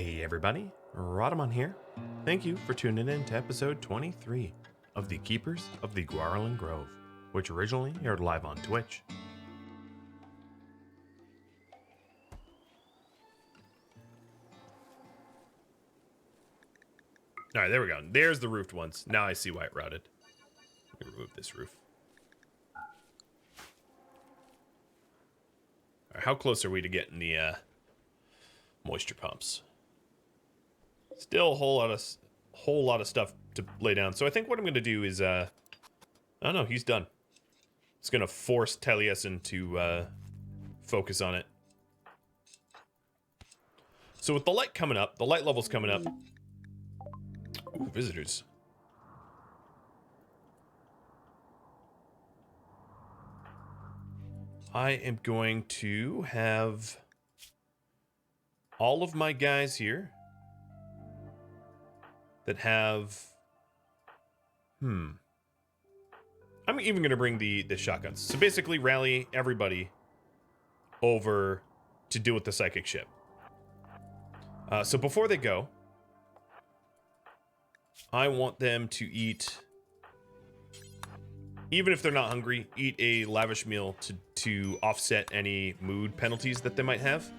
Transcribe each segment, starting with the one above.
Hey everybody, Rhadamant here. Thank you for tuning in to episode 23 of the Keepers of the Gauranlen Grove, which originally aired live on Twitch. Alright, there we go. There's the roofed ones. Now I see why it routed. Let me remove this roof. Alright, how close are we to getting the moisture pumps? Still a whole lot of stuff to lay down. So I think what I'm going to do is, oh no, he's done. It's going to force Taliesin to focus on it. So with the light coming up, the light level's coming up. Ooh, visitors. I am going to have all of my guys here that have, I'm even going to bring the shotguns. So basically rally everybody over to deal with the psychic ship. So before they go, I want them to eat, even if they're not hungry, eat a lavish meal to offset any mood penalties that they might have.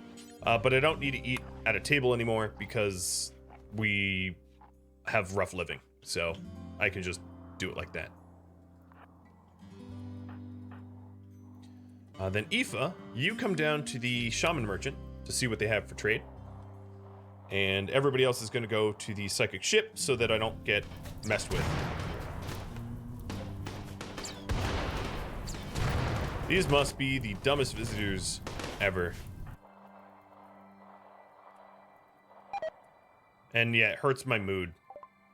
But I don't need to eat at a table anymore because we have rough living, so I can just do it like that. Then Aoife, you come down to the shaman merchant to see what they have for trade, and everybody else is going to go to the psychic ship so that I don't get messed with. These must be the dumbest visitors ever. And yeah, it hurts my mood.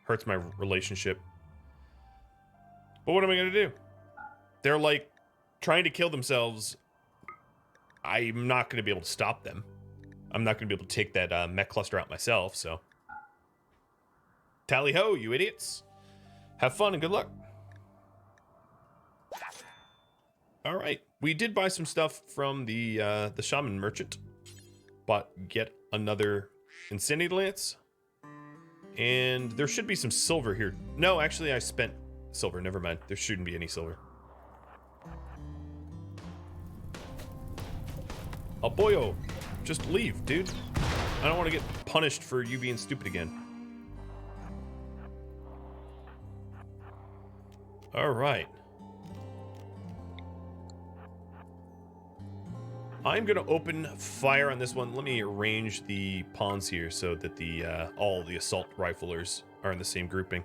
Hurts my relationship. But what am I going to do? They're like trying to kill themselves. I'm not going to be able to stop them. I'm not going to be able to take that mech cluster out myself, so. Tally ho, you idiots. Have fun and good luck. All right, we did buy some stuff from the shaman merchant. Bought yet another insanity lance. And there should be some silver here. No, actually, I spent silver. Never mind. There shouldn't be any silver. Oh, boyo. Just leave, dude. I don't want to get punished for you being stupid again. All right. I'm going to open fire on this one. Let me arrange the pawns here so that the all the assault riflers are in the same grouping.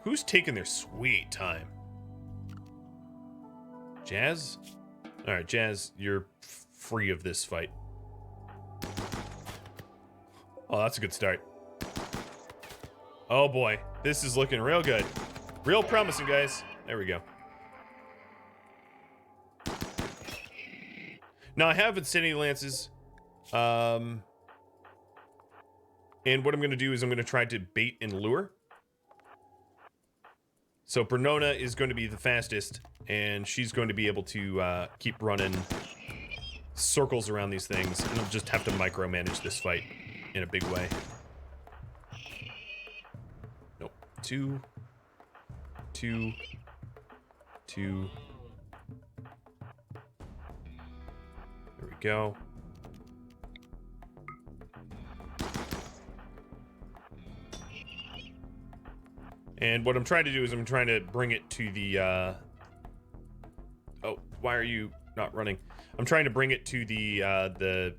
Who's taking their sweet time? Jazz? All right, Jazz, you're free of this fight. Oh, that's a good start. Oh boy, this is looking real good. Real promising, guys. There we go. Now, I have insanity lances. And what I'm going to do is I'm going to try to bait and lure. So Bernona is going to be the fastest, and she's going to be able to keep running circles around these things, and I'll just have to micromanage this fight in a big way. Nope. Two. There we go. And what I'm trying to do is I'm trying to bring it to the, oh, why are you not running? I'm trying to bring it to the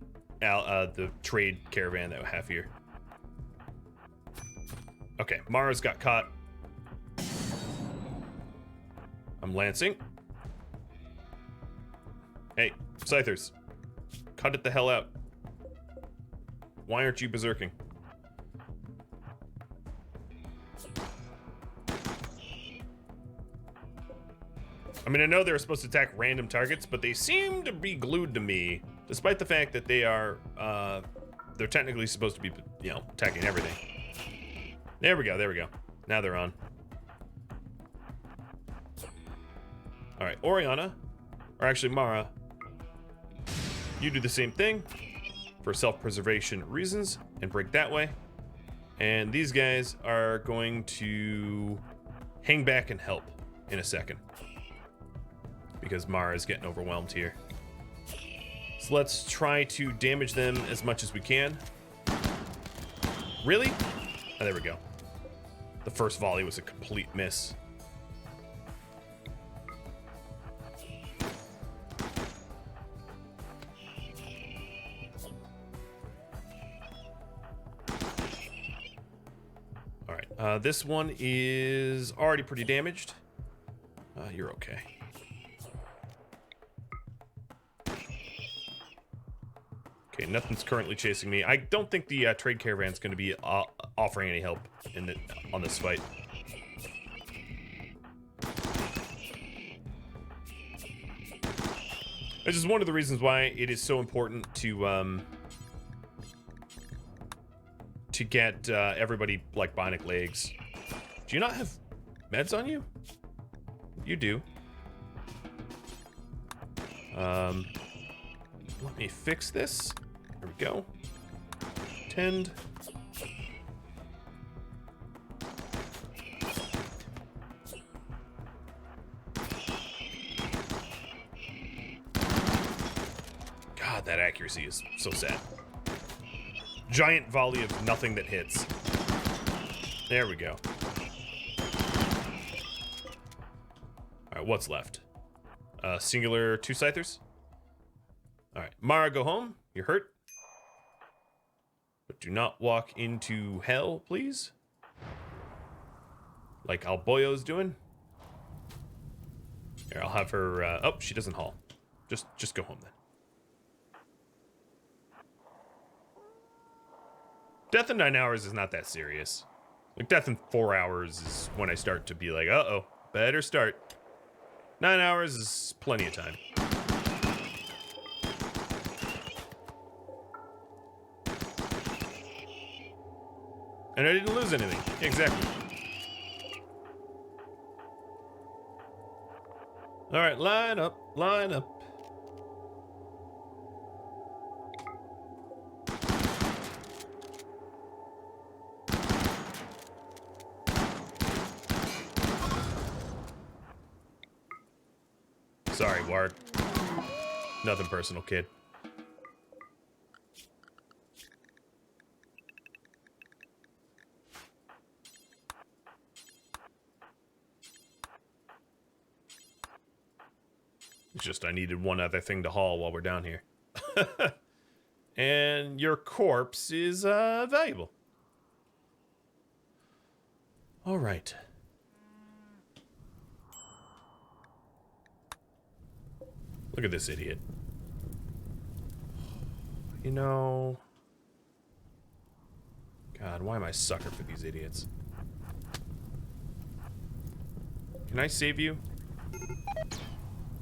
trade caravan that I have here. Okay, Mara's got caught. I'm lancing. Hey, Scythers. Cut it the hell out. Why aren't you berserking? I mean, I know they were supposed to attack random targets, but they seem to be glued to me, despite the fact that they are, they're technically supposed to be, you know, attacking everything. There we go, there we go. Now they're on. All right, Oriana, or actually Mara, You do the same thing for self-preservation reasons and break that way. And these guys are going to hang back and help in a second because Mara is getting overwhelmed here. So let's try to damage them as much as we can. Really? Oh, there we go. The first volley was a complete miss. All right, this one is already pretty damaged. You're okay. Okay, nothing's currently chasing me. I don't think the trade caravan's going to be offering any help on this fight. This is one of the reasons why it is so important to get everybody like bionic legs. Do you not have meds on you? You do. Let me fix this. There we go. Tend. God, that accuracy is so sad. Giant volley of nothing that hits. There we go. Alright, what's left? Singular 2 scythers? Alright, Mara, go home. You're hurt. But do not walk into hell, please. Like Alboyo's doing. Here, I'll have her... oh, she doesn't haul. Just go home then. Death in 9 hours is not that serious. Like, death in 4 hours is when I start to be like, uh-oh, better start. 9 hours is plenty of time. And I didn't lose anything. Exactly. All right, line up, line up. Sorry, Ward. Nothing personal, kid. It's just I needed one other thing to haul while we're down here. And your corpse is valuable. All right. Look at this idiot. You know... God, why am I a sucker for these idiots? Can I save you?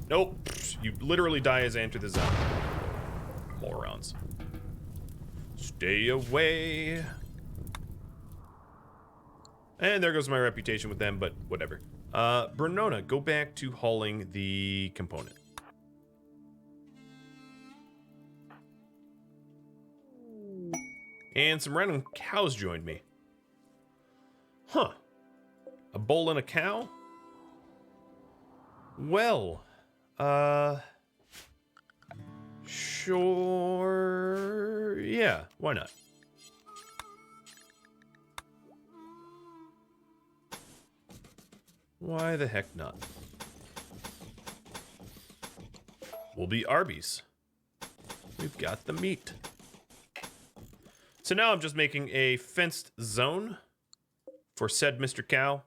Nope. You literally die as I enter the zone. Morons. Stay away. And there goes my reputation with them, but whatever. Bernona, go back to hauling the component. And some random cows joined me. Huh. A bull and a cow? Well, sure, yeah, why not? Why the heck not? We'll be Arby's. We've got the meat. So now I'm just making a fenced zone for said Mr. Cow.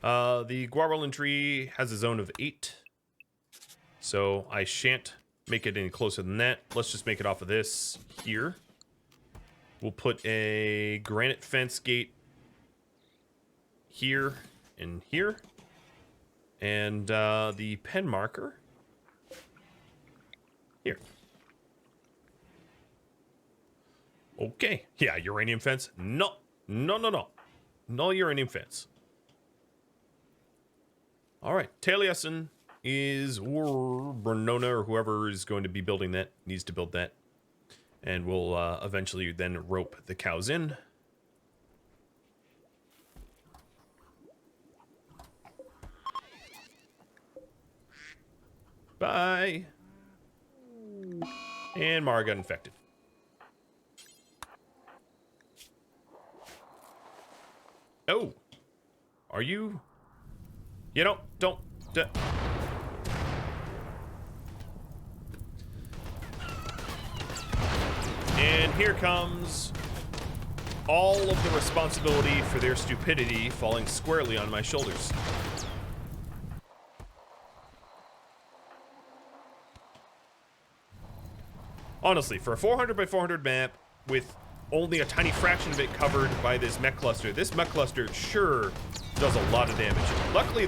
The Gauranlen tree has a zone of 8. So I shan't make it any closer than that. Let's just make it off of this here. We'll put a granite fence gate here and here. And the pen marker here. Okay. Yeah, uranium fence. No. No, no, no. No uranium fence. All right. Taliesin, is, or Bernona or whoever is going to be building that needs to build that. And we'll eventually then rope the cows in. Bye. And Mara got infected. Oh. Are you? You know, don't. And here comes all of the responsibility for their stupidity falling squarely on my shoulders. Honestly, for a 400 by 400 map with only a tiny fraction of it covered by this mech cluster, this mech cluster sure does a lot of damage. Luckily,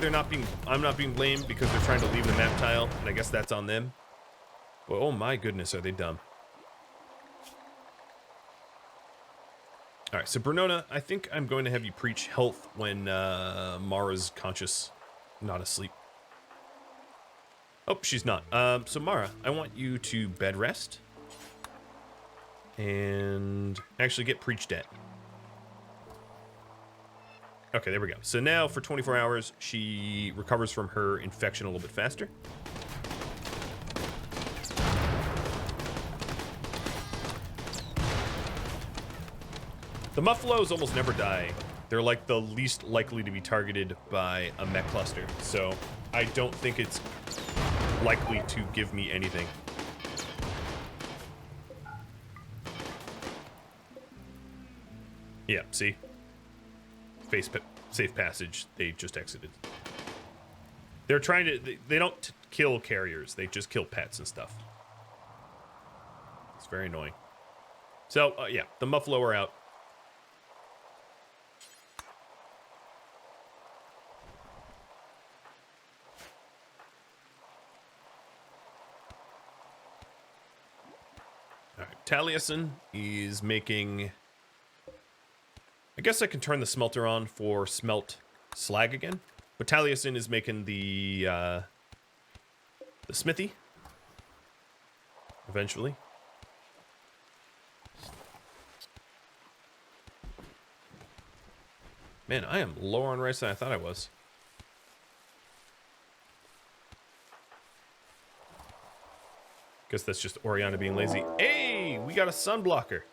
I'm not being blamed because they're trying to leave the map tile, and I guess that's on them. But oh my goodness, are they dumb. All right, so Bernona, I think I'm going to have you preach health when Mara's conscious, not asleep. Oh, she's not. So Mara, I want you to bed rest. And actually get preached at. Okay, there we go. So now for 24 hours, she recovers from her infection a little bit faster. The Muffaloes almost never die. They're like the least likely to be targeted by a mech cluster. So I don't think it's likely to give me anything. Yeah, see? Safe passage. They just exited. They're trying to... They don't kill carriers. They just kill pets and stuff. It's very annoying. So, yeah, the Muffalo are out. Alright, Taliesin is making... I guess I can turn the smelter on for smelt slag again. But Taliesin is making the smithy. Eventually. Man, I am lower on rice than I thought I was. Guess that's just Oriana being lazy. Hey, we got a sun blocker.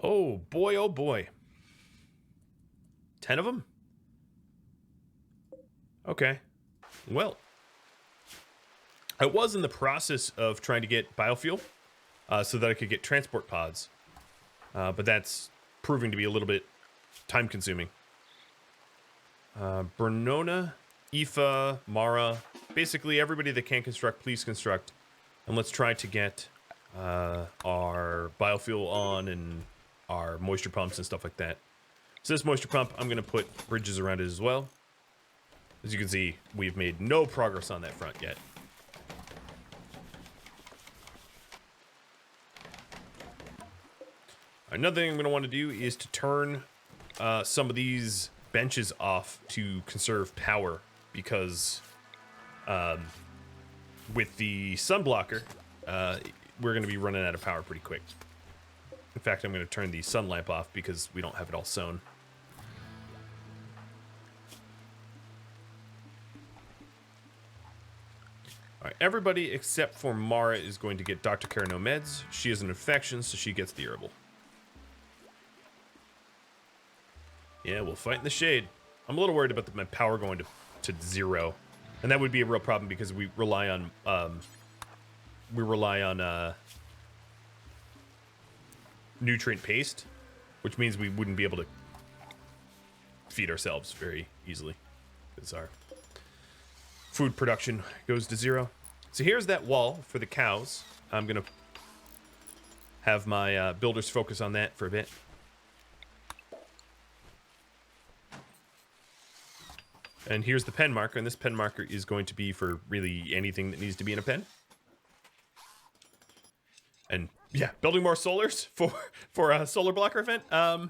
Oh boy, oh boy. 10 of them? Okay. Well. I was in the process of trying to get biofuel so that I could get transport pods. But that's proving to be a little bit time consuming. Bernona, Aoife, Mara, basically everybody that can construct, please construct. And let's try to get our biofuel on and our moisture pumps and stuff like that. So this moisture pump, I'm going to put bridges around it as well. As you can see, we've made no progress on that front yet. Another thing I'm going to want to do is to turn some of these benches off to conserve power, because with the sunblocker, we're going to be running out of power pretty quick. In fact, I'm going to turn the sun lamp off because we don't have it all sewn. All right, everybody except for Mara is going to get Dr. Care No Meds. She has an infection, so she gets the herbal. Yeah, we'll fight in the shade. I'm a little worried about my power going to zero. And that would be a real problem because we rely on nutrient paste, which means we wouldn't be able to feed ourselves very easily because our food production goes to zero. So here's that wall for the cows. I'm gonna have my builders focus on that for a bit. And here's the pen marker, and this pen marker is going to be for really anything that needs to be in a pen. And yeah, building more solars for a solar blocker event? No,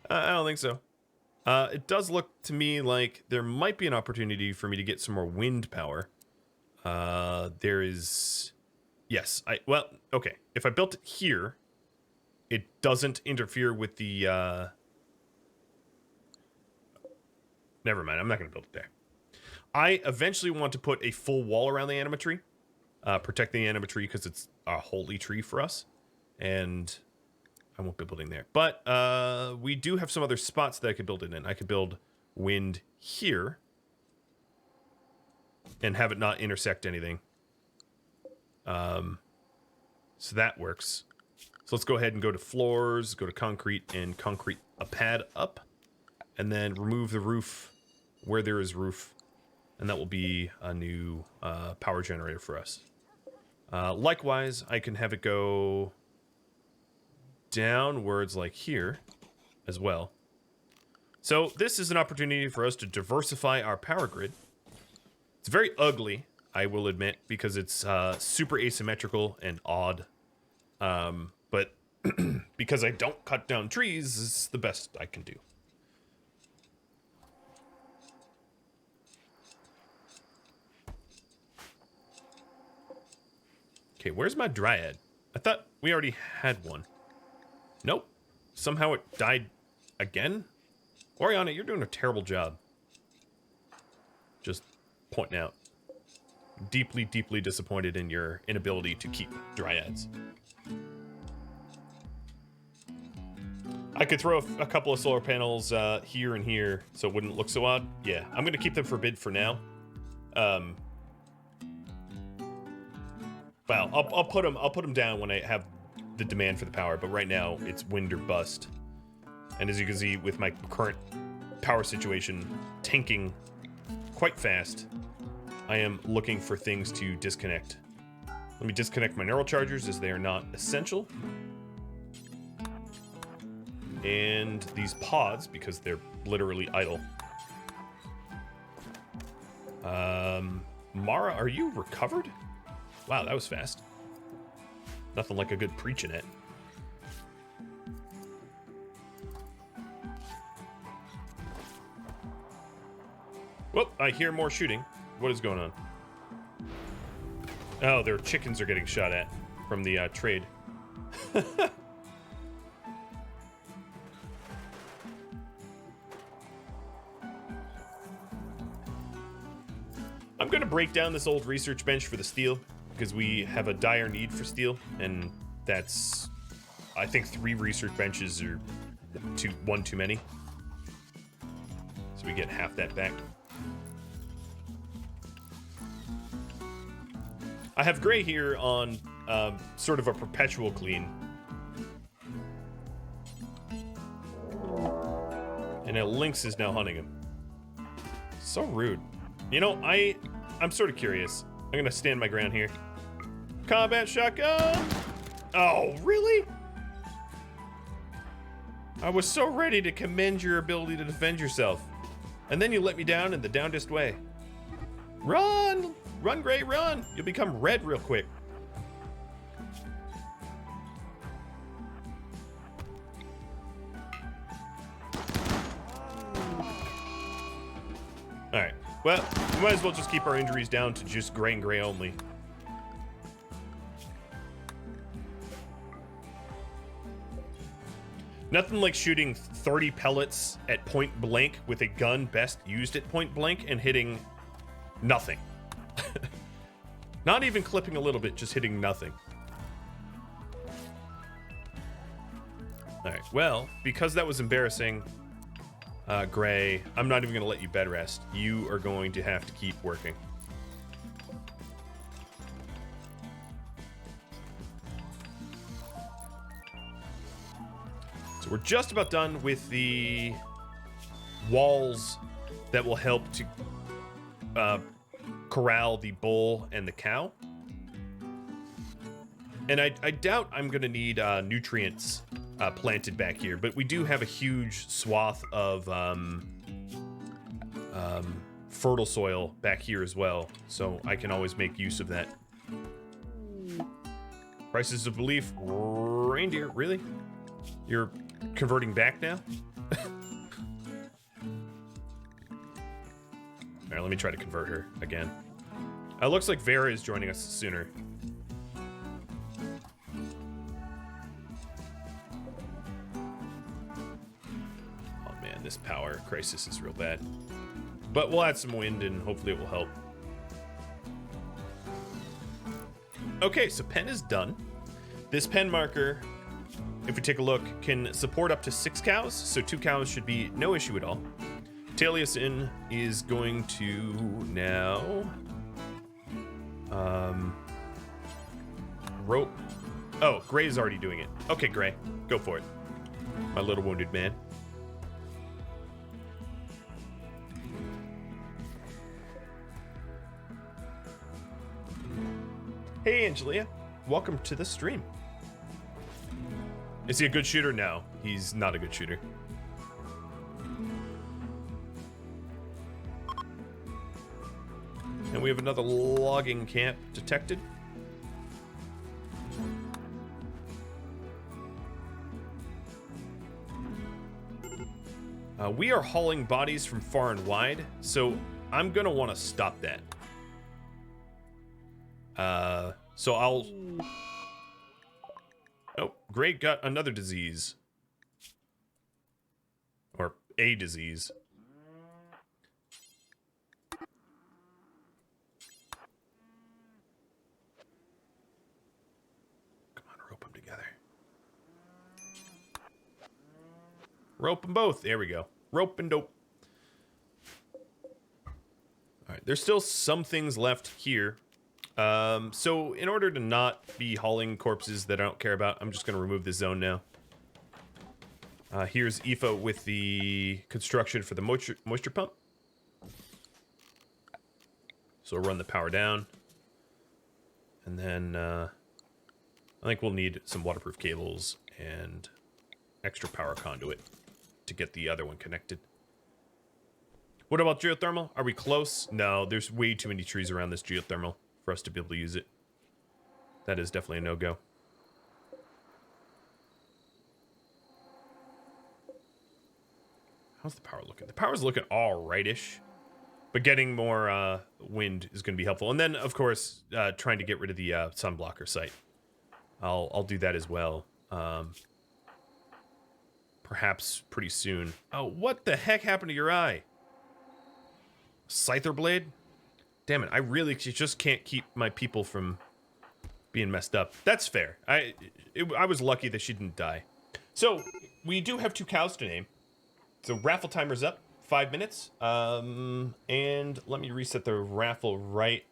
I don't think so. It does look to me like there might be an opportunity for me to get some more wind power. There is... Yes, well, okay. If I built it here, it doesn't interfere with the... Never mind, I'm not going to build it there. I eventually want to put a full wall around the anima tree. Protect the anima tree because it's a holy tree for us. And I won't be building there. But we do have some other spots that I could build it in. I could build wind here. And have it not intersect anything. So that works. So let's go ahead and go to floors, go to concrete, and concrete a pad up. And then remove the roof where there is roof. And that will be a new power generator for us. Likewise, I can have it go downwards like here as well. So this is an opportunity for us to diversify our power grid. It's very ugly, I will admit, because it's super asymmetrical and odd. But because I don't cut down trees, it's the best I can do. Okay, where's my dryad? I thought we already had one. Nope. Somehow it died again? Oriana, you're doing a terrible job. Just pointing out. Deeply, deeply disappointed in your inability to keep dryads. I could throw a couple of solar panels here and here so it wouldn't look so odd. Yeah, I'm going to keep them for bid for now. Well, I'll put them down when I have the demand for the power, but right now it's wind or bust. And as you can see with my current power situation tanking quite fast, I am looking for things to disconnect. Let me disconnect my neural chargers as they are not essential. And these pods, because they're literally idle. Mara, are you recovered? Wow, that was fast. Nothing like a good preaching it. Whoop, I hear more shooting. What is going on? Oh, their chickens are getting shot at from the trade. I'm going to break down this old research bench for the steel, because we have a dire need for steel, and that's, I think 3 research benches are one too many. So we get half that back. I have Gray here on sort of a perpetual clean. And now Lynx is now hunting him. So rude. You know, I'm sort of curious. I'm gonna stand my ground here. Combat shotgun! Oh, really? I was so ready to commend your ability to defend yourself. And then you let me down in the downest way. Run! Run, Gray, run! You'll become red real quick. Alright. Well, we might as well just keep our injuries down to just Gray and Gray only. Nothing like shooting 30 pellets at point blank with a gun best used at point blank and hitting nothing. Not even clipping a little bit, just hitting nothing. Alright, well, because that was embarrassing, Gray, I'm not even going to let you bed rest. You are going to have to keep working. So we're just about done with the walls that will help to corral the bull and the cow. And I doubt I'm going to need nutrients planted back here, but we do have a huge swath of fertile soil back here as well, so I can always make use of that. Crisis of belief, reindeer, really? You're converting back now? All right, let me try to convert her again. Looks like Vera is joining us sooner. Oh man, this power crisis is real bad. But we'll add some wind and hopefully it will help. Okay, so pen is done. This pen marker, if we take a look, can support up to 6 cows, so 2 cows should be no issue at all. Taliesin is going to now rope. Oh, Gray's already doing it. Okay, Gray, go for it, my little wounded man. Hey, Angelia, welcome to the stream. Is he a good shooter? No, he's not a good shooter. And we have another logging camp detected. We are hauling bodies from far and wide, so I'm gonna want to stop that. So I'll... Oh, Gray got another disease. Or a disease. Come on, rope them together. Rope them both. There we go. Rope and dope. Alright, there's still some things left here. So in order to not be hauling corpses that I don't care about, I'm just going to remove this zone now. Here's Aoife with the construction for the moisture pump. So we'll run the power down. And then I think we'll need some waterproof cables and extra power conduit to get the other one connected. What about geothermal? Are we close? No, there's way too many trees around this geothermal for us to be able to use it. That is definitely a no-go. How's the power looking? The power's looking all right-ish, but getting more wind is going to be helpful. And then, of course, trying to get rid of the sun blocker site. I'll do that as well. Perhaps pretty soon. Oh, what the heck happened to your eye? Scyther blade? Damn it, I really just can't keep my people from being messed up. That's fair. I was lucky that she didn't die. So, we do have 2 cows to name. So, raffle timer's up. 5 minutes. And let me reset the raffle right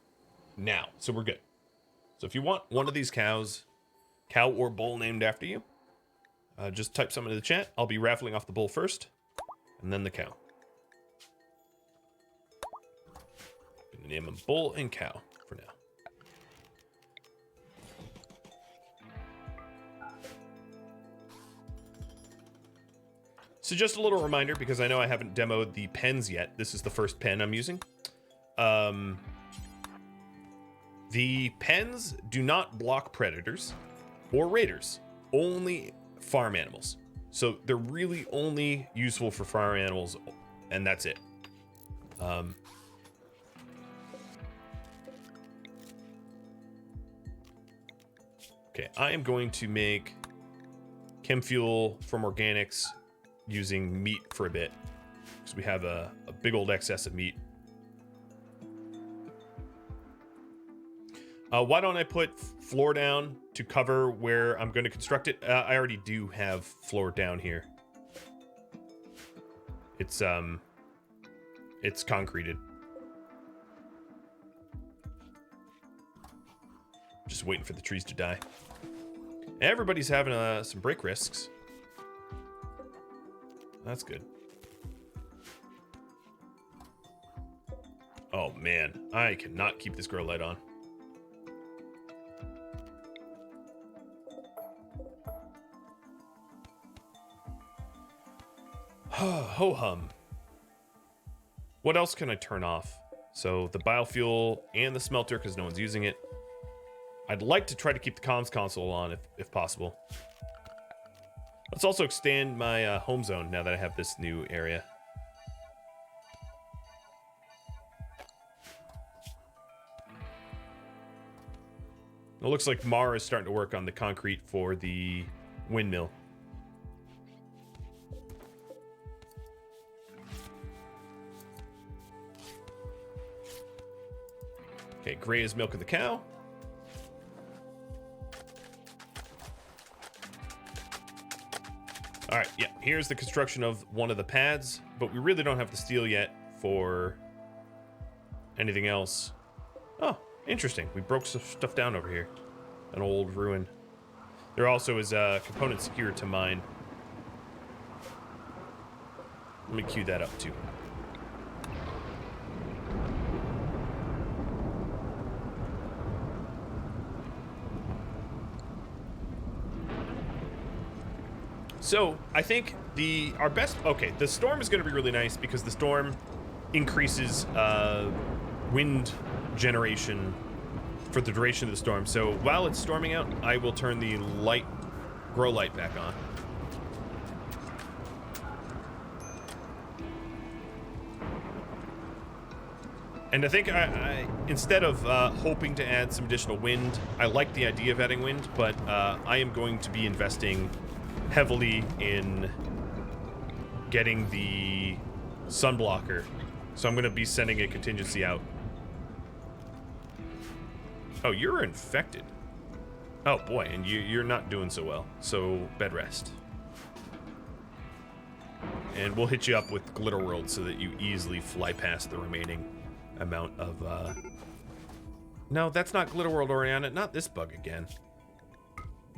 now. So, we're good. So, if you want one of these cows, cow or bull named after you, just type something in the chat. I'll be raffling off the bull first, and then the cow. Gonna name them bull and cow for now. So just a little reminder, because I know I haven't demoed the pens yet. This is the first pen I'm using. The pens do not block predators or raiders, only farm animals. So they're really only useful for farm animals, and that's it. Okay, I am going to make chem fuel from organics using meat for a bit, because we have a big old excess of meat. Why don't I put floor down to cover where I'm going to construct it? I already do have floor down here. It's concreted. Just waiting for the trees to die. Everybody's having some break risks. That's good. Oh man, I cannot keep this grow light on. Ho hum. What else can I turn off? So the biofuel and the smelter, because no one's using it. I'd like to try to keep the comms console on if possible. Let's also extend my home zone now that I have this new area. It looks like Mara is starting to work on the concrete for the windmill. Okay, Gray is milking the cow. All right, yeah, here's the construction of one of the pads, but we really don't have the steel yet for anything else. Oh, interesting. We broke some stuff down over here. An old ruin. There also is components here to mine. Let me queue that up too. So I think our best. Okay, the storm is going to be really nice because the storm increases wind generation for the duration of the storm. So while it's storming out, I will turn the grow light back on. And I think I instead of hoping to add some additional wind, I like the idea of adding wind, but I am going to be investing heavily in getting the sun blocker. So I'm going to be sending a contingency out. Oh, you're infected. Oh boy, and you're not doing so well. So bed rest. And we'll hit you up with Glitter World so that you easily fly past the remaining amount of No, that's not Glitter World, Oriana. Not this bug again.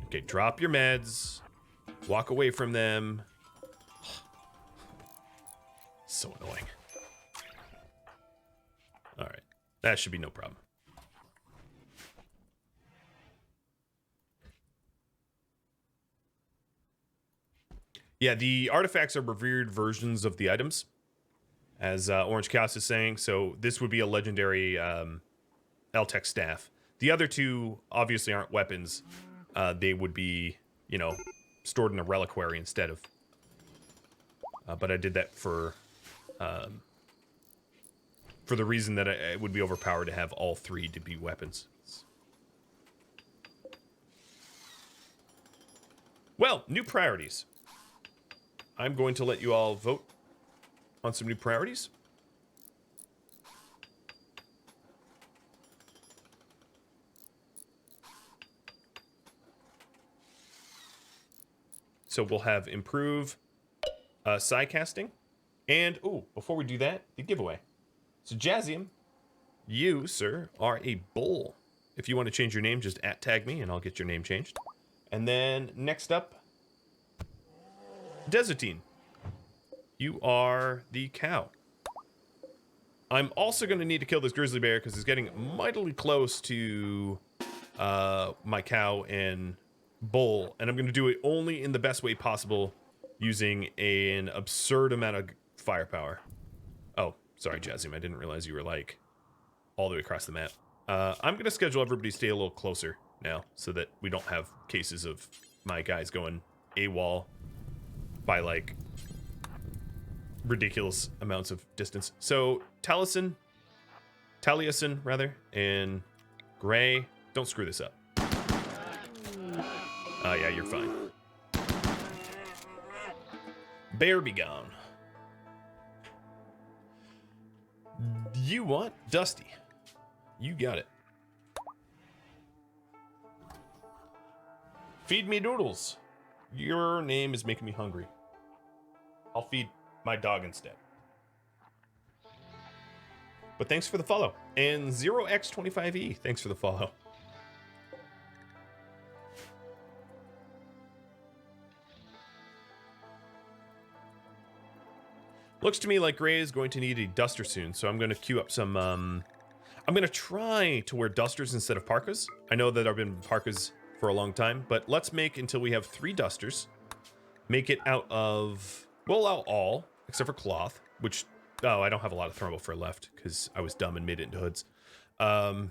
Okay, drop your meds. Walk away from them. So annoying. All right, that should be no problem. Yeah, the artifacts are revered versions of the items, as Orange Chaos is saying. So this would be a legendary L-Tech staff. The other two obviously aren't weapons. They would be, you know, stored in a reliquary instead of. But I did that for the reason that it would be overpowered to have all three to be weapons. Well, new priorities. I'm going to let you all vote on some new priorities. So we'll have improve psi casting. And, oh, before we do that, the giveaway. So Jazzium, you, sir, are a bull. If you want to change your name, just @tag me and I'll get your name changed. And then next up, Desertine, you are the cow. I'm also going to need to kill this grizzly bear because it's getting mightily close to my cow and bull, and I'm going to do it only in the best way possible using an absurd amount of firepower. Oh, sorry, Jazzium, I didn't realize you were like all the way across the map. I'm going to schedule everybody to stay a little closer now so that we don't have cases of my guys going AWOL by like ridiculous amounts of distance. So Taliesin rather, and Gray, don't screw this up. Yeah, you're fine. Bear be gone. You want Dusty? You got it. Feed me noodles. Your name is making me hungry. I'll feed my dog instead. But thanks for the follow. And 0x25e, thanks for the follow. Looks to me like Gray is going to need a duster soon, so I'm going to queue up some... I'm going to try to wear dusters instead of parkas. I know that I've been parkas for a long time, but let's make until we have 3 dusters. Make it out of... We'll allow all, except for cloth, which... Oh, I don't have a lot of thermal fur left, because I was dumb and made it into hoods. And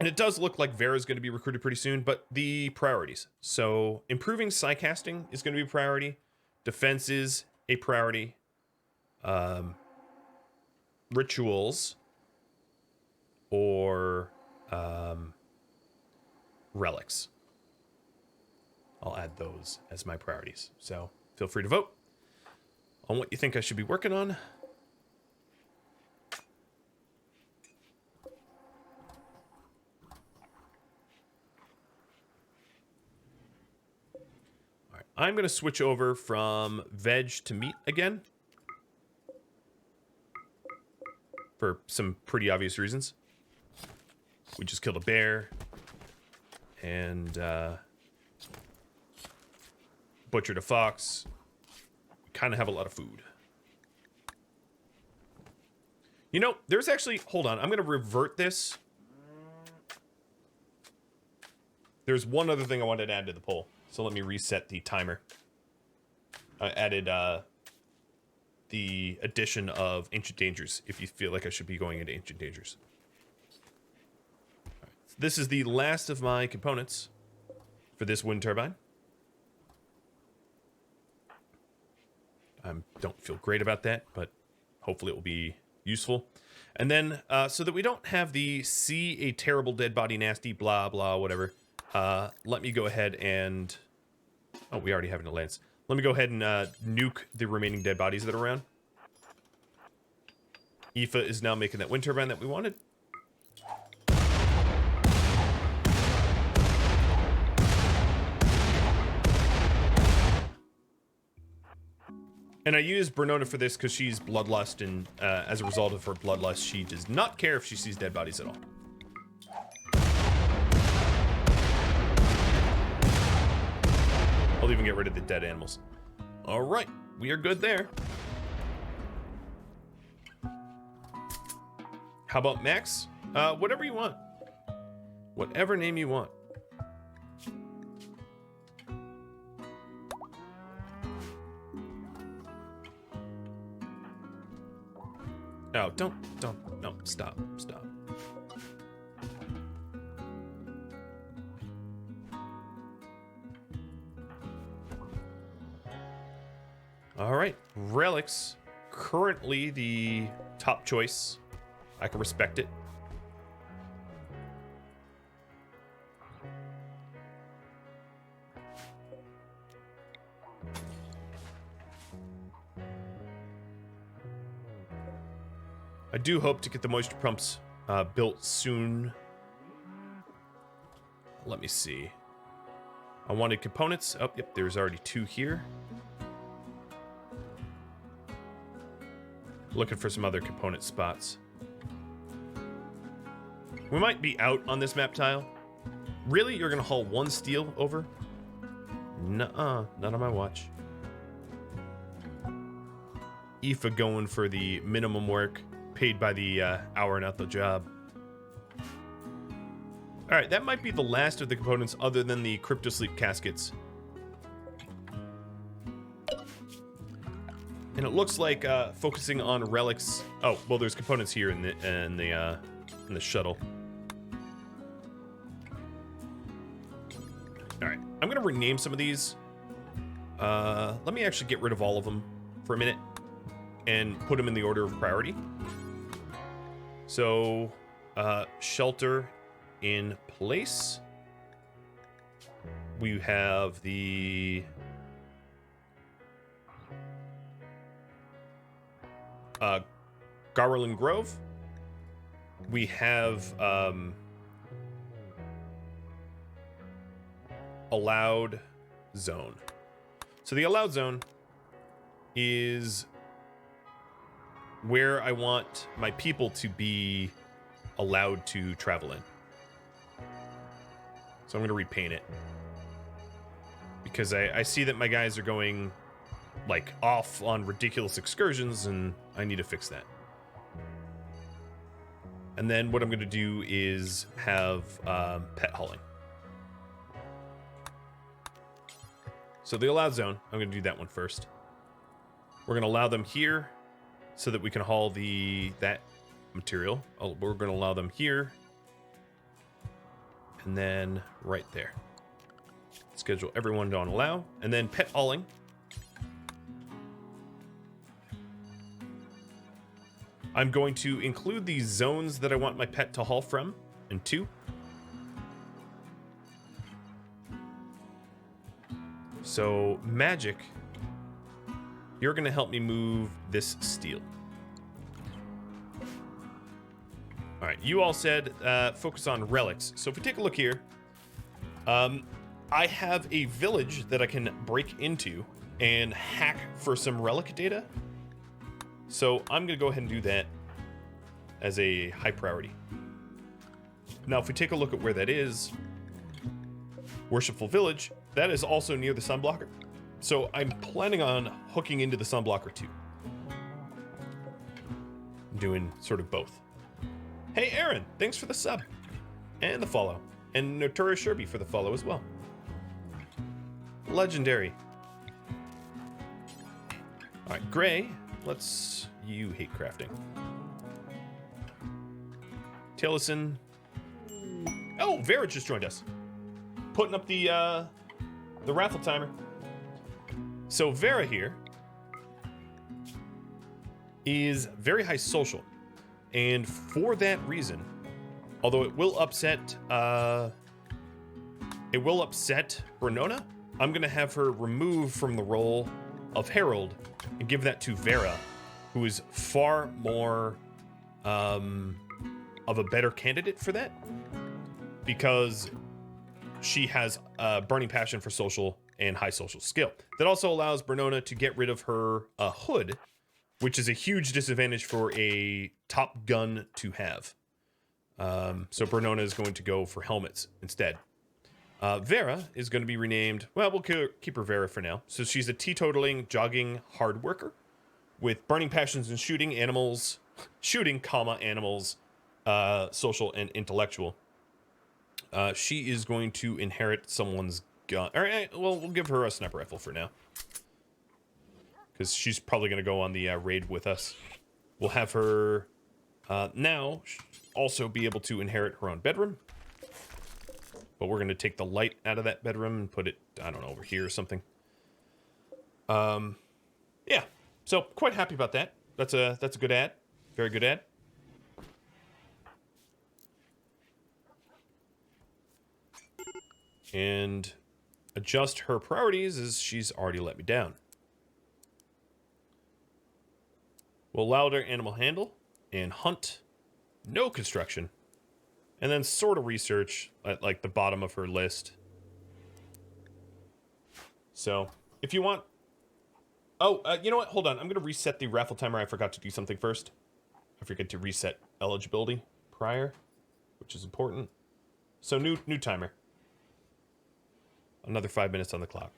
it does look like Vera's going to be recruited pretty soon, but the priorities. So, improving psi casting is going to be a priority. Defense is a priority. Rituals or relics. I'll add those as my priorities. So feel free to vote on what you think I should be working on. All right, I'm going to switch over from veg to meat again for some pretty obvious reasons. We just killed a bear and butchered a fox. We kind of have a lot of food. You know, there's actually... Hold on, I'm going to revert this. There's one other thing I wanted to add to the poll. So let me reset the timer. I added the addition of Ancient Dangers, if you feel like I should be going into Ancient Dangers. All right. So this is the last of my components for this wind turbine. I don't feel great about that, but hopefully it will be useful. And then, so that we don't have the see a terrible dead body nasty, blah, blah, whatever, let me go ahead and... Oh, we already have an lance. Let me go ahead and nuke the remaining dead bodies that are around. Aoife is now making that wind turbine that we wanted. And I use Bernona for this because she's bloodlust, and as a result of her bloodlust, she does not care if she sees dead bodies at all. I'll even get rid of the dead animals. All right, we are good there. How about Max? Whatever you want. Whatever name you want. No, no, stop. All right, relics, currently the top choice. I can respect it. I do hope to get the moisture pumps built soon. Let me see. I wanted components. Oh, yep, there's already 2 here. Looking for some other component spots. We might be out on this map tile. Really? You're gonna haul 1 steel over? Nuh-uh, not on my watch. Aoife going for the minimum work, paid by the hour, not the job. All right, that might be the last of the components other than the cryptosleep caskets. And it looks like focusing on relics. Oh, well, there's components here in the shuttle. All right, I'm gonna rename some of these. Let me actually get rid of all of them for a minute and put them in the order of priority. So, shelter in place. We have the Gauranlen Grove. We have allowed zone. So the allowed zone is where I want my people to be allowed to travel in. So I'm going to repaint it because I see that my guys are going like off on ridiculous excursions, and I need to fix that. And then what I'm going to do is have pet hauling. So the allowed zone, I'm going to do that one first. We're going to allow them here so that we can haul that material. We're going to allow them here. And then right there. Schedule everyone to allow. And then pet hauling. I'm going to include the zones that I want my pet to haul from. and 2. So, magic, you're going to help me move this steel. All right, you all said focus on relics. So if we take a look here, I have a village that I can break into and hack for some relic data. So I'm going to go ahead and do that as a high priority. Now, if we take a look at where that is, Worshipful Village, that is also near the sunblocker. So I'm planning on hooking into the sunblocker too. I'm doing sort of both. Hey, Aaron, thanks for the sub and the follow. And Notorious Sherby for the follow as well. Legendary. All right, Gray, you hate crafting. Tillison. Oh, Vera just joined us. Putting up the raffle timer. So Vera here is very high social. And for that reason, although it will upset Brenona, I'm gonna have her removed from the role of Herald and give that to Vera, who is far more of a better candidate for that, because she has a burning passion for social and high social skill. That also allows Brenona to get rid of her hood, which is a huge disadvantage for a top gun to have. So Brenona is going to go for helmets instead. Vera is going to be renamed. Well, we'll keep her Vera for now. So she's a teetotaling, jogging, hard worker with burning passions in shooting, animals, animals, social and intellectual. She is going to inherit someone's gun. All right, well, we'll give her a sniper rifle for now, because she's probably going to go on the raid with us. We'll have her now also be able to inherit her own bedroom. But we're going to take the light out of that bedroom and put it, I don't know, over here or something. Yeah, so quite happy about that. That's a good ad. Very good ad. And adjust her priorities as she's already let me down. We'll allow her animal handle and hunt. No construction. And then sort of research at like the bottom of her list. So if you want... Oh, you know what? Hold on. I'm going to reset the raffle timer. I forgot to do something first. I forget to reset eligibility prior, which is important. So new timer. Another 5 minutes on the clock.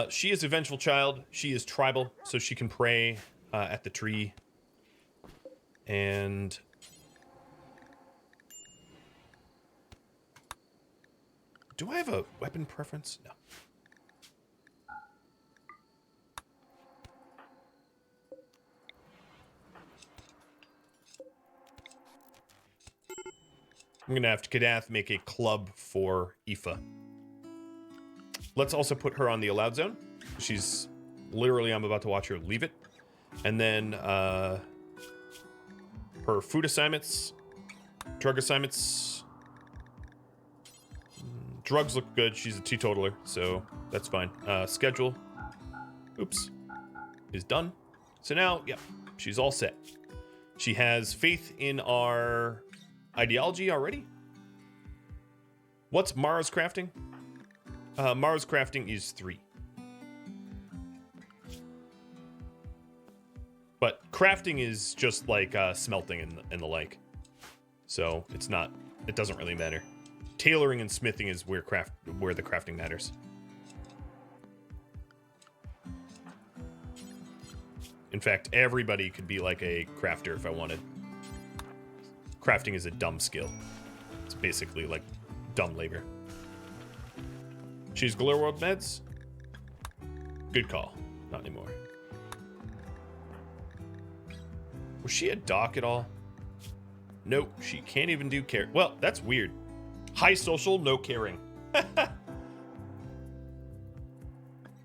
She is a vengeful child. She is tribal, so she can pray at the tree. And do I have a weapon preference? No. I'm going to have to Kadath make a club for Aoife. Let's also put her on the allowed zone. She's literally, I'm about to watch her leave it. And then her food assignments, drug assignments. Drugs look good. She's a teetotaler, so that's fine. Schedule, oops, is done. So now, yeah, she's all set. She has faith in our ideology already. What's Mara's crafting? Mara's crafting is 3. But crafting is just like smelting and the like. So it's not, it doesn't really matter. Tailoring and smithing is where the crafting matters. In fact, everybody could be like a crafter if I wanted. Crafting is a dumb skill. It's basically like dumb labor. She's Galore World meds. Good call. Not anymore. Was she a doc at all? Nope, she can't even do care. Well, that's weird. High social, no caring.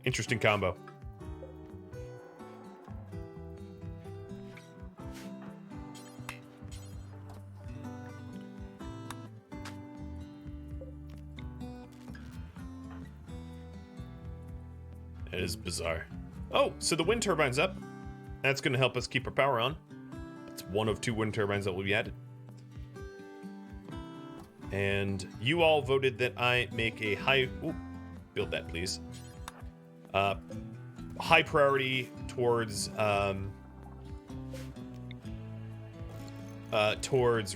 Interesting combo. It is bizarre. Oh, so the wind turbine's up. That's going to help us keep our power on. It's one of 2 wind turbines that will be added. And you all voted that I make a high... Ooh, build that, please. High priority towards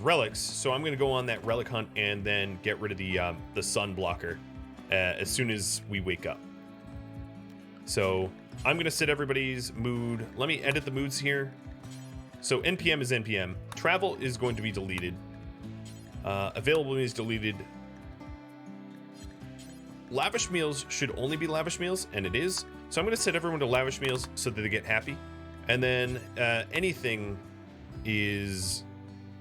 relics. So I'm going to go on that relic hunt and then get rid of the sun blocker as soon as we wake up. So I'm going to set everybody's mood. Let me edit the moods here. So NPM is NPM. Travel is going to be deleted. Availability is deleted. Lavish meals should only be lavish meals, and it is. So I'm going to set everyone to lavish meals so that they get happy. And then anything that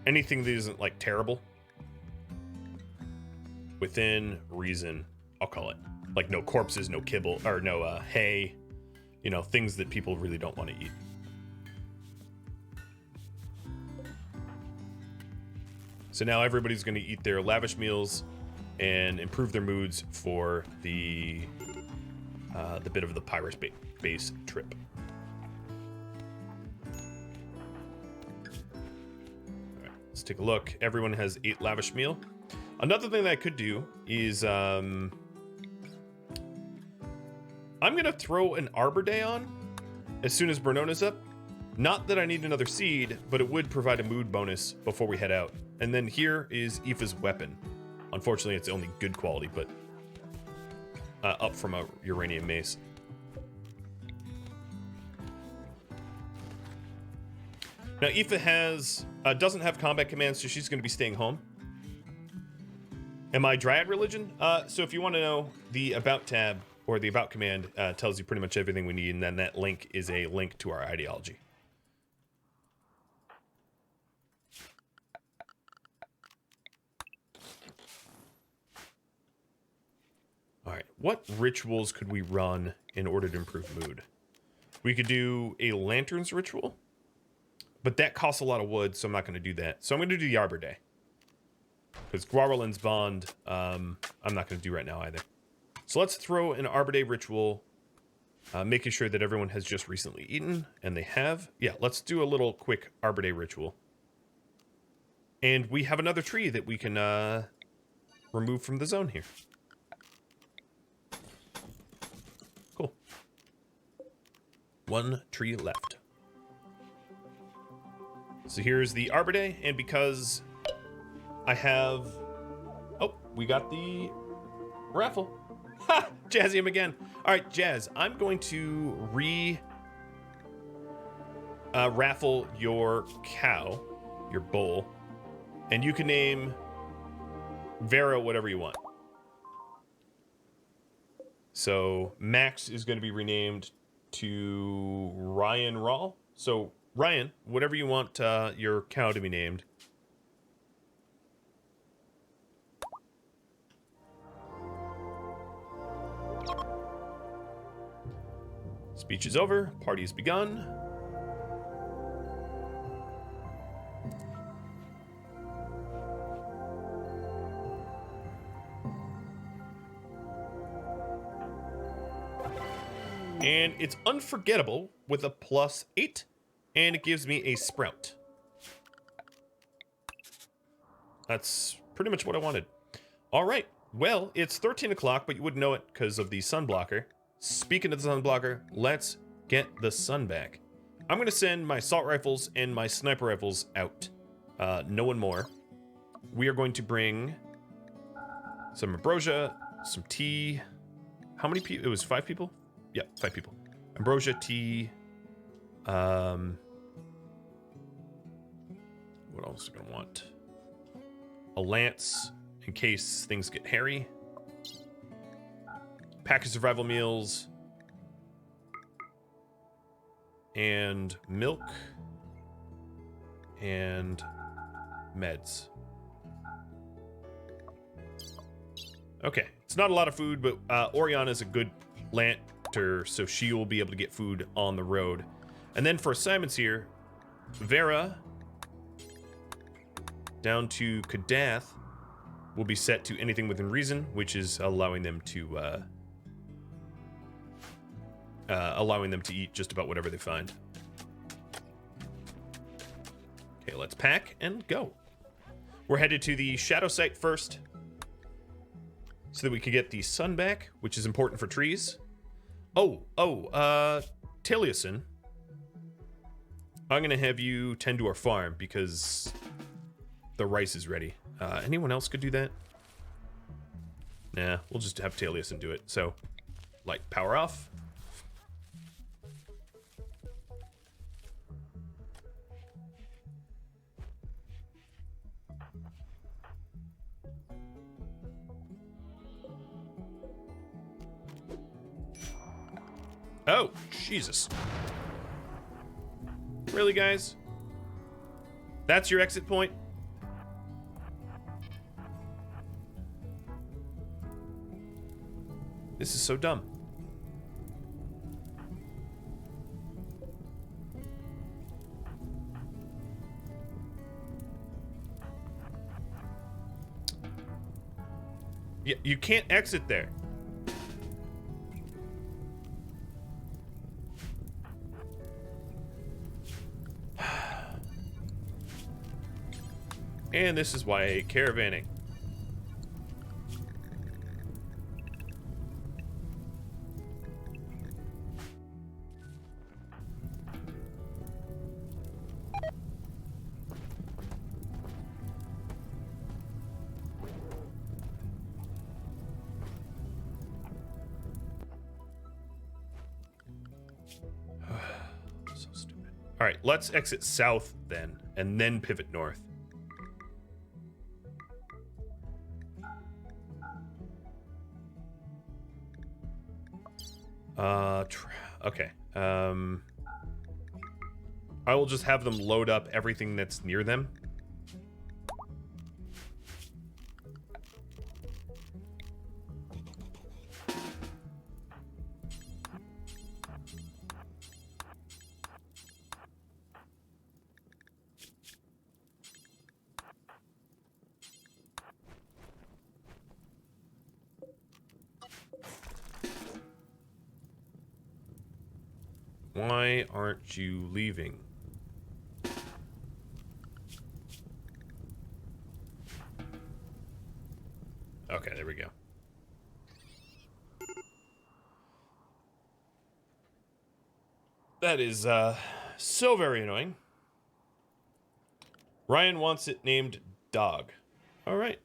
isn't like terrible, within reason, I'll call it. Like no corpses, no kibble, or no hay, you know, things that people really don't want to eat. So now everybody's going to eat their lavish meals and improve their moods for the bit of the pirate base trip. All right, let's take a look. Everyone has 8 lavish meal. Another thing that I could do is I'm going to throw an Arbor Day on as soon as Bernona's up. Not that I need another seed, but it would provide a mood bonus before we head out. And then here is Aoife's weapon. Unfortunately, it's only good quality, but up from a uranium mace. Now, Aoife doesn't have combat commands, so she's going to be staying home. Am I Dryad religion? So if you want to know, the About tab or the About command tells you pretty much everything we need, and then that link is a link to our ideology. All right, what rituals could we run in order to improve mood? We could do a lanterns ritual, but that costs a lot of wood, so I'm not going to do that. So I'm going to do the Arbor Day. Because Gauranlen's Bond, I'm not going to do right now either. So let's throw an Arbor Day ritual, making sure that everyone has just recently eaten, and they have. Yeah, let's do a little quick Arbor Day ritual. And we have another tree that we can remove from the zone here. Cool. 1 tree left. So here's the Arbor Day, and because I have... Oh, we got the raffle. Ha! Jazzy him again. All right, Jazz, I'm going to raffle your cow, your bull, and you can name Vera whatever you want. So Max is going to be renamed to Ryan Rawl. So Ryan, whatever you want your cow to be named. Speech is over. Party has begun. And it's unforgettable with a +8, and it gives me a sprout. That's pretty much what I wanted. All right. Well, it's 13 o'clock, but you wouldn't know it because of the sun blocker. Speaking of the sun blocker, let's get the sun back. I'm going to send my assault rifles and my sniper rifles out. No one more. We are going to bring some ambrosia, some tea. How many people? It was 5 people? Yeah, 5 people. Ambrosia, tea. What else are we going to want? A lance in case things get hairy. Pack of survival meals. And milk. And meds. Okay, it's not a lot of food, but Oriana is a good lanter, so she will be able to get food on the road. And then for assignments here, Vera down to Kadath will be set to anything within reason, which is allowing them to allowing them to eat just about whatever they find. Okay, let's pack and go. We're headed to the shadow site first, so that we can get the sun back, which is important for trees. Taliesin, I'm gonna have you tend to our farm because the rice is ready. Anyone else could do that? Nah, we'll just have Taliesin do it. So, light power off. Oh, Jesus. Really, guys? That's your exit point? This is so dumb. Yeah, you can't exit there. And this is why I hate caravanning. So stupid. All right, let's exit south then, and then pivot north. Okay. I will just have them load up everything that's near them. Why aren't you leaving? Okay, there we go. That is, so very annoying. Ryan wants it named Dog. All right.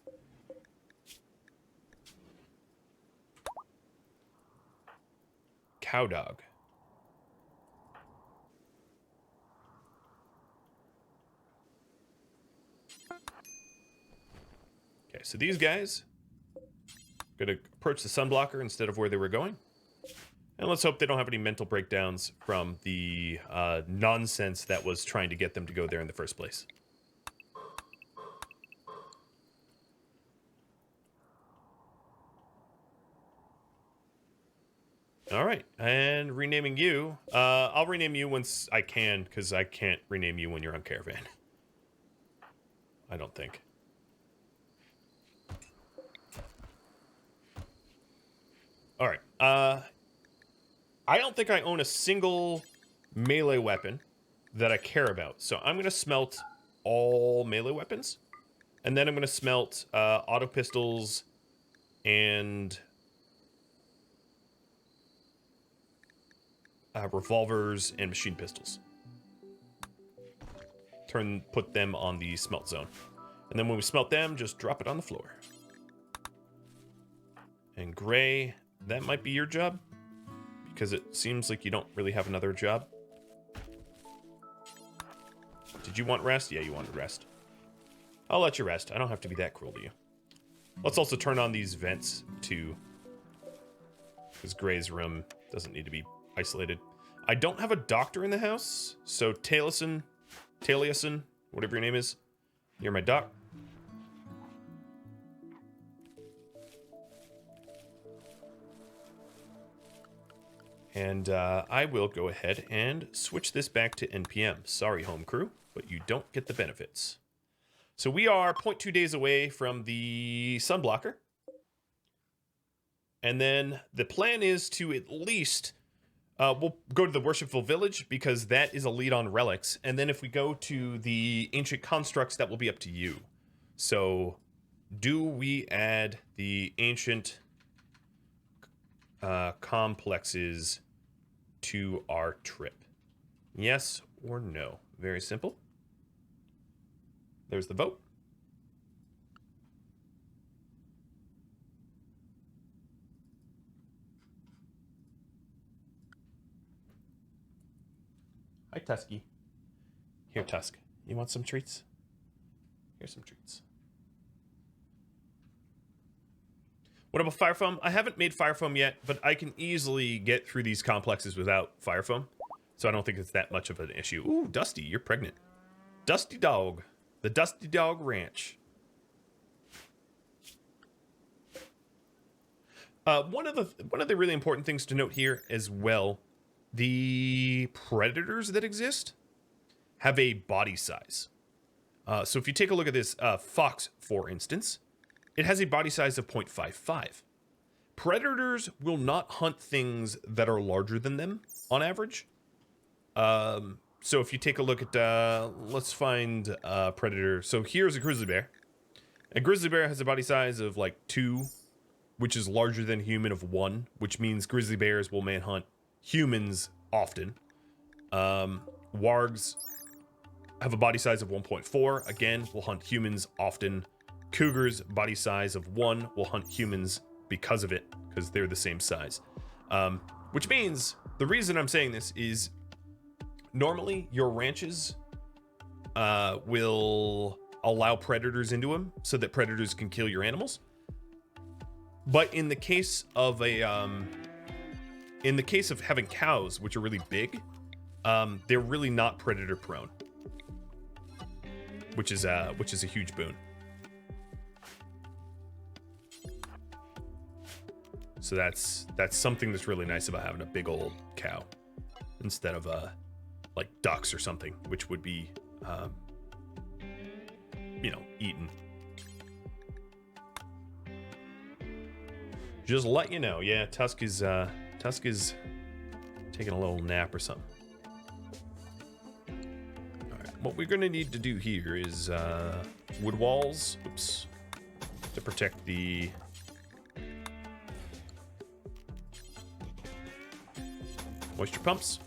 Cow Dog. Okay, so these guys are going to approach the sunblocker instead of where they were going. And let's hope they don't have any mental breakdowns from the nonsense that was trying to get them to go there in the first place. All right, and renaming you. I'll rename you once I can, because I can't rename you when you're on caravan. I don't think. All right. I don't think I own a single melee weapon that I care about. So I'm going to smelt all melee weapons. And then I'm going to smelt auto pistols and revolvers and machine pistols. Put them on the smelt zone. And then when we smelt them, just drop it on the floor. And Gray, that might be your job, because it seems like you don't really have another job. Did you want rest? Yeah, you wanted rest. I'll let you rest. I don't have to be that cruel to you. Let's also turn on these vents, too, because Gray's room doesn't need to be isolated. I don't have a doctor in the house, so Taliesin, whatever your name is, you're my doc. And I will go ahead and switch this back to NPM. Sorry, home crew, but you don't get the benefits. So we are 0.2 days away from the sunblocker. And then the plan is to at least We'll go to the Worshipful Village because that is a lead on relics. And then if we go to the Ancient Constructs, that will be up to you. So do we add the Ancient complexes to our trip? Yes or no? Very simple. There's the vote. Hi, Tusky. Here, Tusk. You want some treats? Here's some treats. What about fire foam? I haven't made fire foam yet, but I can easily get through these complexes without fire foam. So I don't think it's that much of an issue. Ooh, Dusty, you're pregnant. Dusty Dog. The Dusty Dog Ranch. One of the really important things to note here as well, the predators that exist have a body size. So if you take a look at this fox, for instance, it has a body size of 0.55. Predators will not hunt things that are larger than them on average. So if you take a look at, let's find a predator. So here's a grizzly bear. A grizzly bear has a body size of like 2, which is larger than human of 1, which means grizzly bears will manhunt humans often. Wargs have a body size of 1.4. Again, will hunt humans often. Cougars, body size of 1, will hunt humans because of it, because they're the same size. Which means, the reason I'm saying this is, normally your ranches will allow predators into them so that predators can kill your animals. But in the case of having cows, which are really big, they're really not predator prone, which is a huge boon. So that's something that's really nice about having a big old cow instead of like ducks or something, which would be eaten. Just let you know. Yeah, Tusk is taking a little nap or something. All right, what we're gonna need to do here is wood walls. Oops, to protect the moisture pumps,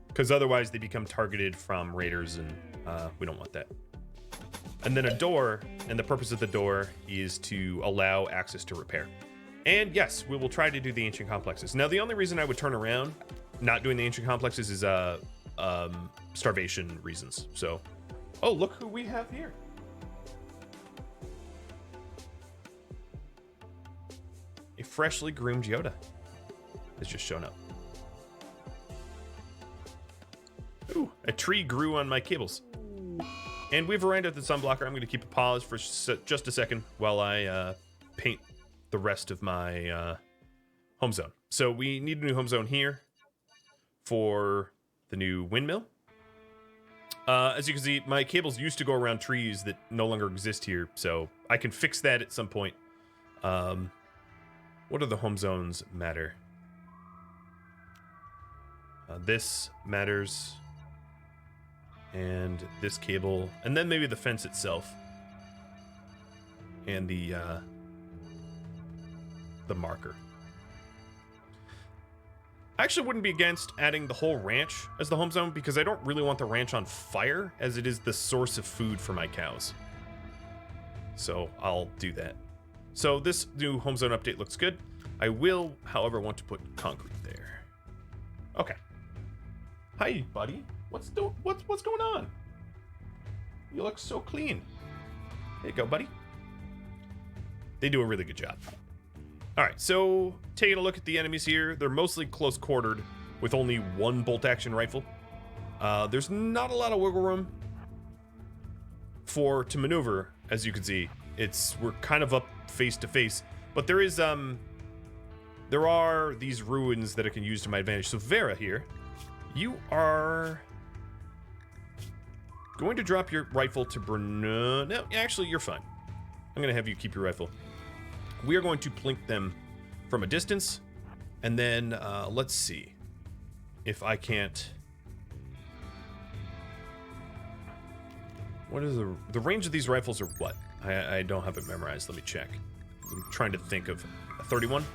because otherwise they become targeted from raiders, and we don't want that. And then a door, and the purpose of the door is to allow access to repair. And yes, we will try to do the ancient complexes. Now, the only reason I would turn around not doing the ancient complexes is starvation reasons. So, oh, look who we have here. A freshly groomed Yoda has just shown up. Ooh, a tree grew on my cables. And we've arrived at the sunblocker. I'm going to keep a pause for just a second while I paint the rest of my home zone. So we need a new home zone here for the new windmill. As you can see, my cables used to go around trees that no longer exist here, so I can fix that at some point. What do the home zones matter? This matters. And this cable, and then maybe the fence itself, and the marker. I actually wouldn't be against adding the whole ranch as the home zone, because I don't really want the ranch on fire, as it is the source of food for my cows. So I'll do that. So this new home zone update looks good. I will, however, want to put concrete there. Okay. Hi, buddy. What's going on? You look so clean. There you go, buddy. They do a really good job. All right, so taking a look at the enemies here, they're mostly close quartered with only one bolt action rifle. There's not a lot of wiggle room to maneuver, as you can see. We're kind of up face to face, but there are these ruins that I can use to my advantage. So Vera here, you are going to drop your rifle to Bruno. No, actually, you're fine. I'm going to have you keep your rifle. We are going to plink them from a distance. And then, let's see. if I can't... What is the range of these rifles, or what? I don't have it memorized. Let me check. I'm trying to think of a 31.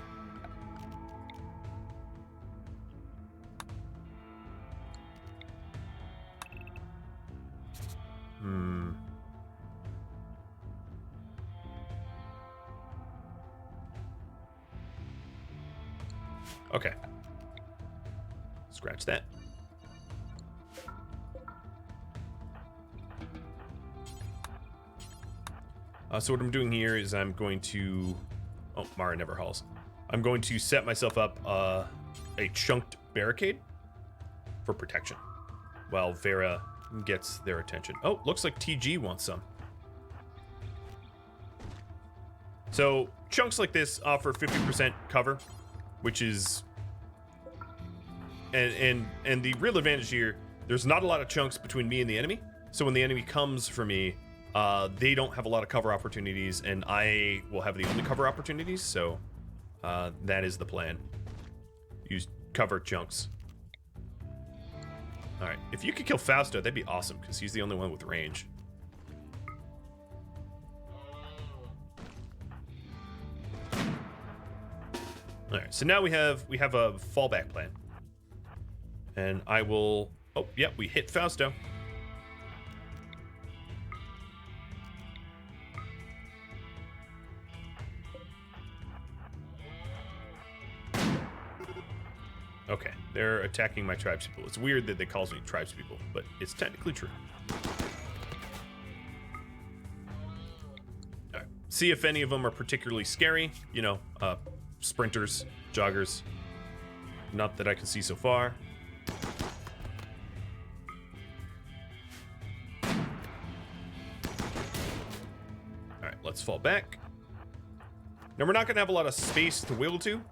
Okay. Scratch that. So what I'm doing here is I'm going to... Oh, Mara never hauls. I'm going to set myself up a chunked barricade for protection while Vera gets their attention. Oh, looks like TG wants some. So chunks like this offer 50% cover, which is... And the real advantage here, there's not a lot of chunks between me and the enemy. So when the enemy comes for me, they don't have a lot of cover opportunities, and I will have the only cover opportunities, so that is the plan. Use cover chunks. Alright, if you could kill Fausto, that'd be awesome, because he's the only one with range. Alright, so now we have a fallback plan. And I will... Oh, yep, we hit Fausto. Okay, they're attacking my tribespeople. It's weird that they calls me tribespeople, but it's technically true. Alright, see if any of them are particularly scary. You know, sprinters, joggers. Not that I can see so far. Alright, let's fall back. Now, we're not going to have a lot of space to wiggle to,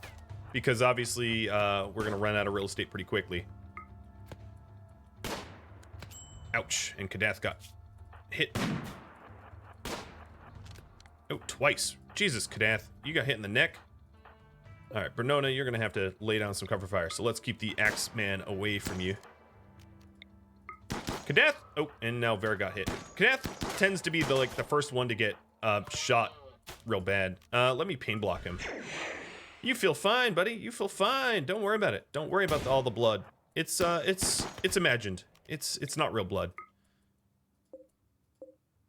because obviously we're going to run out of real estate pretty quickly. Ouch, and Kadath got hit. Oh, twice. Jesus, Kadath, you got hit in the neck. Alright, Bernona, you're going to have to lay down some cover fire, so let's keep the Axeman away from you. Kadath! Oh, and now Vera got hit. Kadath tends to be the first one to get shot real bad. Let me pain block him. You feel fine, buddy. You feel fine. Don't worry about it. Don't worry about all the blood. It's imagined. It's not real blood.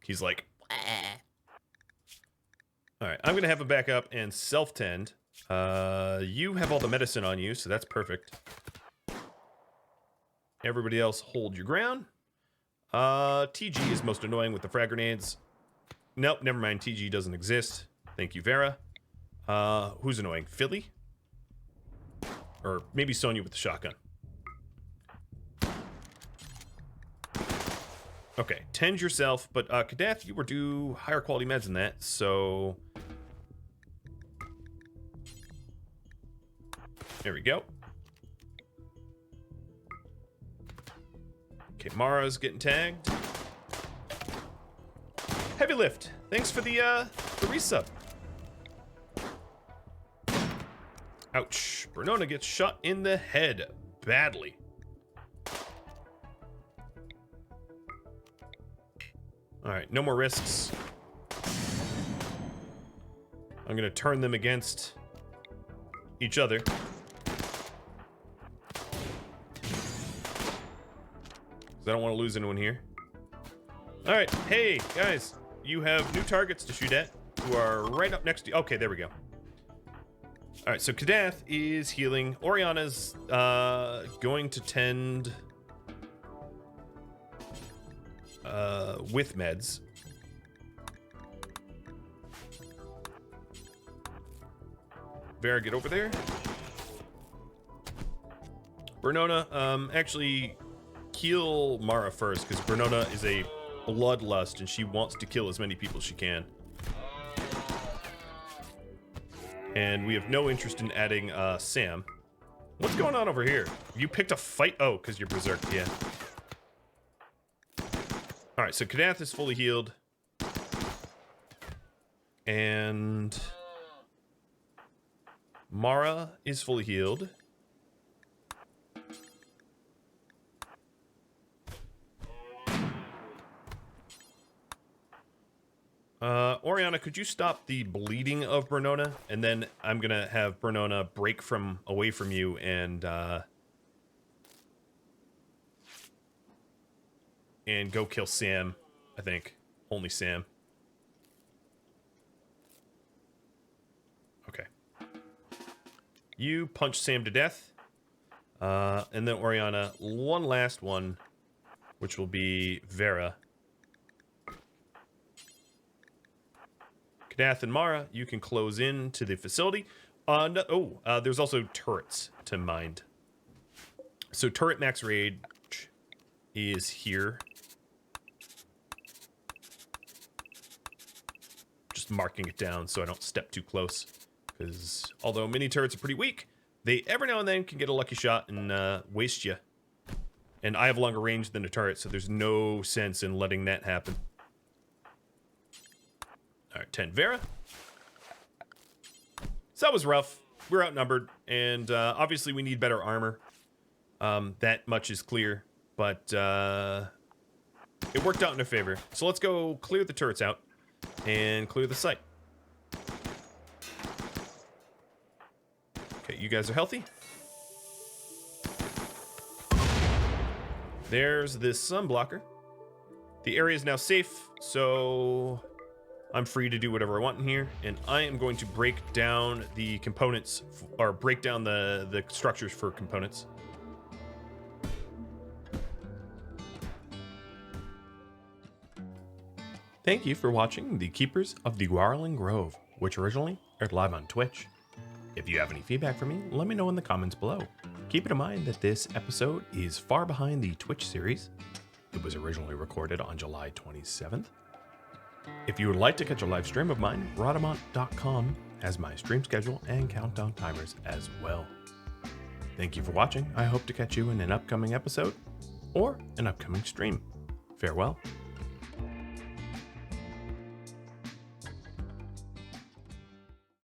He's like, all right, I'm gonna have him back up and self-tend. You have all the medicine on you, so that's perfect. Everybody else, hold your ground. TG is most annoying with the frag grenades. Nope, never mind. TG doesn't exist. Thank you, Vera. Who's annoying? Philly? Or maybe Sonya with the shotgun. Okay, tend yourself, but Kadath, you were due higher quality meds than that, so... There we go. Okay, Mara's getting tagged. Heavy lift. Thanks for the resub. Ouch. Bernona gets shot in the head. Badly. Alright, no more risks. I'm gonna turn them against each other. I don't want to lose anyone here. Alright, hey, guys. You have new targets to shoot at who are right up next to you. Okay, there we go. Alright, so Kadath is healing. Oriana's going to tend with meds. Vera, get over there. Bernona, actually kill Mara first, because Bernona is a bloodlust and she wants to kill as many people as she can. And we have no interest in adding Sam. What's going on over here? You picked a fight? Oh, because you're berserk, yeah. Alright, so Kadath is fully healed. And Mara is fully healed. Oriana, could you stop the bleeding of Bernona? And then I'm gonna have Bernona break away from you and go kill Sam, I think. Only Sam. Okay. You punch Sam to death. And then Oriana, one last one, which will be Vera. Kadath and Mara, you can close in to the facility. There's also turrets to mind. So turret max rage is here. Just marking it down so I don't step too close. Because although mini turrets are pretty weak, they every now and then can get a lucky shot and waste you. And I have longer range than a turret, so there's no sense in letting that happen. All right, 10 Vera. So that was rough. We're outnumbered, and obviously we need better armor. That much is clear, but it worked out in our favor. So let's go clear the turrets out and clear the site. Okay, you guys are healthy. There's this sun blocker. The area is now safe, so I'm free to do whatever I want in here, and I am going to break down the components, or break down the structures for components. Thank you for watching The Keepers of the Gauranlen Grove, which originally aired live on Twitch. If you have any feedback for me, let me know in the comments below. Keep it in mind that this episode is far behind the Twitch series. It was originally recorded on July 27th. If you would like to catch a live stream of mine, Rhadamant.com has my stream schedule and countdown timers as well. Thank you for watching. I hope to catch you in an upcoming episode or an upcoming stream. Farewell.